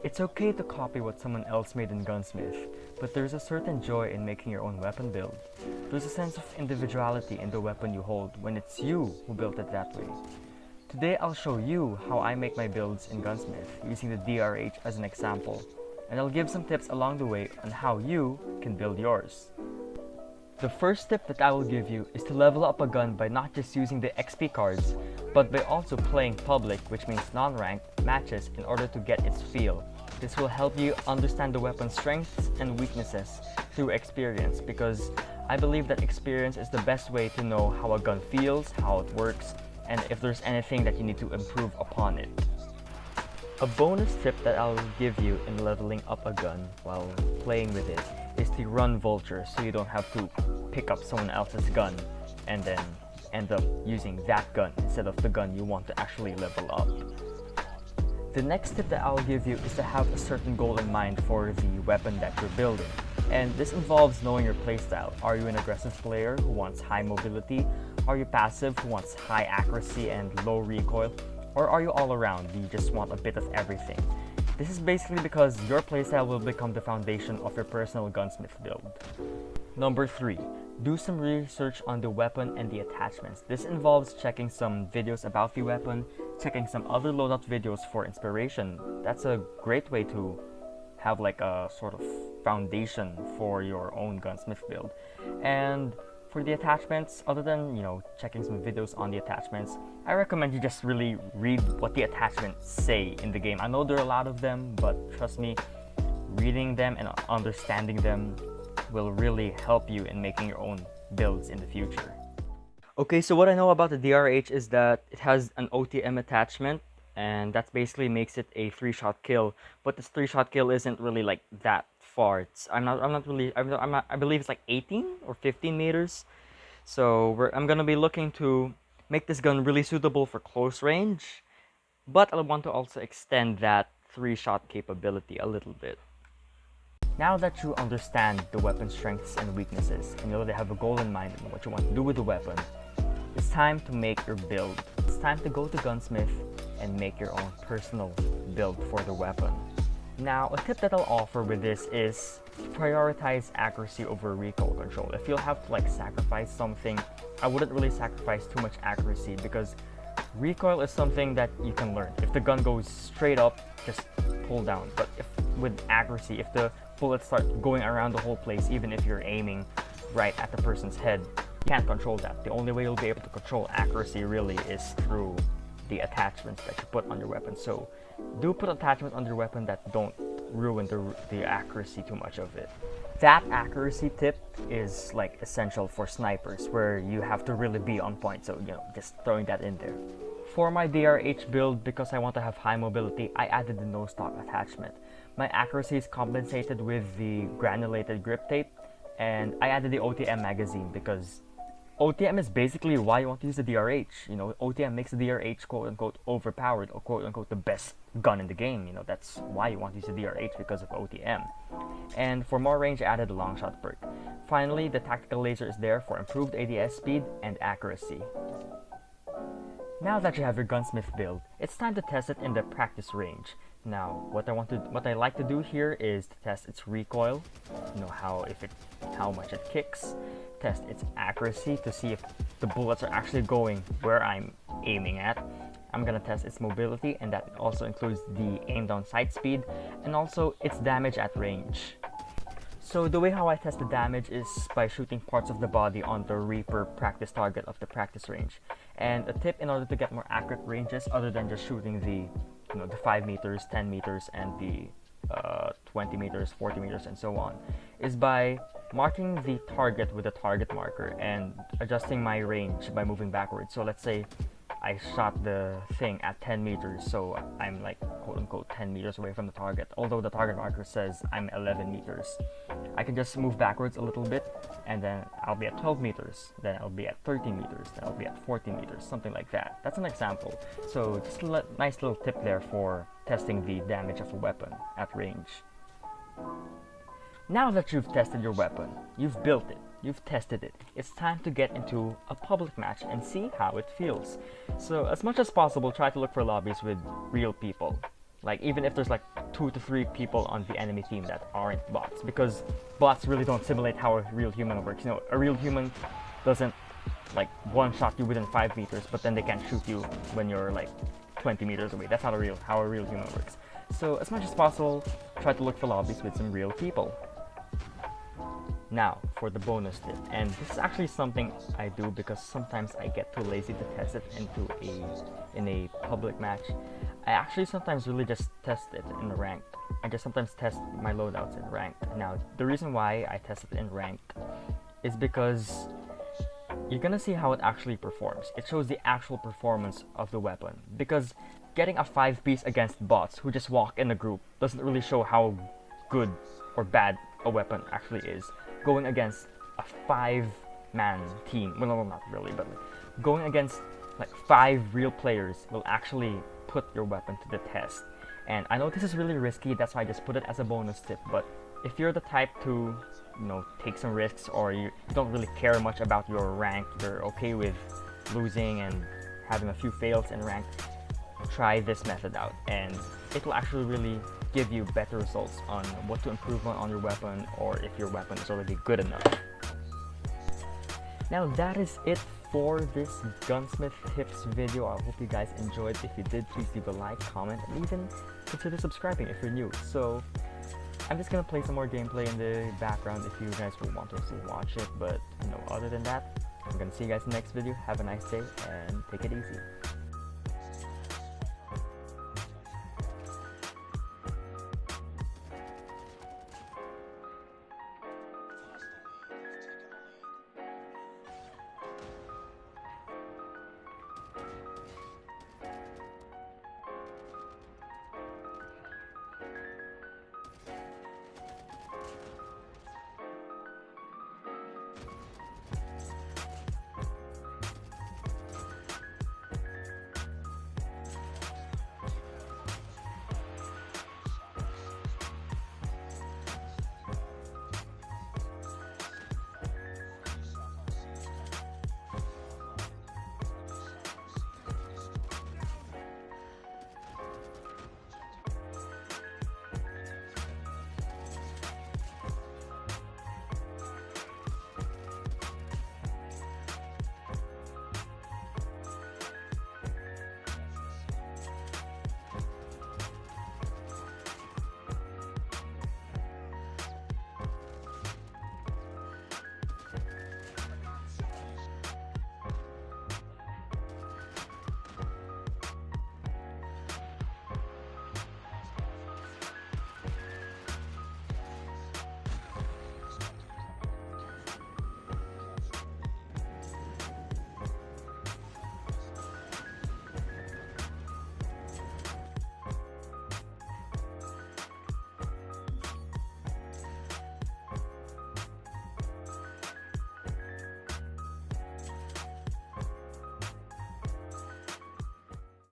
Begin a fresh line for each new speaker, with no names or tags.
It's okay to copy what someone else made in Gunsmith, but there's a certain joy in making your own weapon build. There's a sense of individuality in the weapon you hold when it's you who built it that way. Today I'll show you how I make my builds in Gunsmith using the DRH as an example, and I'll give some tips along the way on how you can build yours. The first tip that I will give you is to level up a gun by not just using the XP cards, but by also playing public, which means non-ranked, matches in order to get its feel. This will help you understand the weapon's strengths and weaknesses through experience, because I believe that experience is the best way to know how a gun feels, how it works, and if there's anything that you need to improve upon it. A bonus tip that I'll give you in leveling up a gun while playing with it is to run vulture, so you don't have to pick up someone else's gun and then end up using that gun instead of the gun you want to actually level up. The next tip that I'll give you is to have a certain goal in mind for the weapon that you're building. And this involves knowing your playstyle. Are you an aggressive player who wants high mobility? Are you passive who wants high accuracy and low recoil? Or are you all around, you just want a bit of everything? This is basically because your playstyle will become the foundation of your personal gunsmith build. Number 3. Do some research on the weapon and the attachments. This involves checking some videos about the weapon, checking some other loadout videos for inspiration. That's a great way to have like a sort of foundation for your own gunsmith build. And for the attachments, other than checking some videos on the attachments, I recommend you just really read what the attachments say in the game. I know there are a lot of them, but trust me, reading them and understanding them will really help you in making your own builds in the future. Okay, so what I know about the DRH is that it has an OTM attachment, and that basically makes it a 3-shot kill. But this 3-shot kill isn't really like that far. I believe it's like 18 or 15 meters. So I'm gonna be looking to make this gun really suitable for close range, but I want to also extend that 3-shot capability a little bit. Now that you understand the weapon's strengths and weaknesses, and you already have a goal in mind and what you want to do with the weapon, it's time to make your build. It's time to go to Gunsmith and make your own personal build for the weapon. Now, a tip that I'll offer with this is prioritize accuracy over recoil control. If you'll have to sacrifice something, I wouldn't really sacrifice too much accuracy, because recoil is something that you can learn. If the gun goes straight up, just pull down. But with accuracy, if the bullets start going around the whole place, even if you're aiming right at the person's head, you can't control that. The only way you'll be able to control accuracy really is through the attachments that you put on your weapon. So do put attachments on your weapon that don't ruin the accuracy too much of it. That accuracy tip is essential for snipers, where you have to really be on point. So just throwing that in there. For my DRH build, because I want to have high mobility, I added the no stock attachment. My accuracy is compensated with the granulated grip tape, and I added the OTM magazine because OTM is basically why you want to use the DRH. OTM makes the DRH quote-unquote overpowered, or quote-unquote the best gun in the game. That's why you want to use the DRH, because of OTM. And for more range, I added the long shot perk. Finally, the tactical laser is there for improved ADS speed and accuracy. Now that you have your gunsmith build, it's time to test it in the practice range. Now, what I like to do here is to test its recoil, how much it kicks, test its accuracy to see if the bullets are actually going where I'm aiming at. I'm gonna test its mobility, and that also includes the aim down sight speed and also its damage at range. So the way how I test the damage is by shooting parts of the body on the Reaper practice target of the practice range. And a tip in order to get more accurate ranges, other than just shooting the 5 meters, 10 meters, and the 20 meters, 40 meters, and so on, is by marking the target with a target marker and adjusting my range by moving backwards. So let's say I shot the thing at 10 meters, so I'm quote-unquote 10 meters away from the target, although the target marker says I'm 11 meters. I can just move backwards a little bit, and then I'll be at 12 meters, then I'll be at 13 meters, then I'll be at 14 meters, something like that. That's an example. So just a nice little tip there for testing the damage of a weapon at range. Now that you've tested your weapon, you've built it, you've tested it, it's time to get into a public match and see how it feels. So as much as possible, try to look for lobbies with real people. Like, even if there's like 2 to 3 people on the enemy team that aren't bots, because bots really don't simulate how a real human works. You know, a real human doesn't like one-shot you within 5 meters, but then they can shoot you when you're like 20 meters away. That's not how a real human works. So as much as possible, try to look for lobbies with some real people. Now, for the bonus tip, and this is actually something I do because sometimes I get too lazy to test it in a public match. I actually sometimes really just test it in ranked. I just sometimes test my loadouts in ranked. Now, the reason why I test it in ranked is because you're gonna see how it actually performs. It shows the actual performance of the weapon. Because getting a 5-piece against bots who just walk in a group doesn't really show how good or bad a weapon actually is. Going against a 5-man team, well, no, not really, but going against like 5 real players will actually put your weapon to the test. And I know this is really risky, that's why I just put it as a bonus tip, but if you're the type to, you know, take some risks, or you don't really care much about your rank, you're okay with losing and having a few fails in rank, try this method out, and it will actually really give you better results on what to improve on your weapon, or if your weapon is already good enough. Now that is it for this Gunsmith tips video. I hope you guys enjoyed. If you did, please leave a like, comment, and even consider subscribing if you're new. So I'm just gonna play some more gameplay in the background if you guys will want to watch it, but you know, other than that, I'm gonna see you guys in the next video. Have a nice day and take it easy.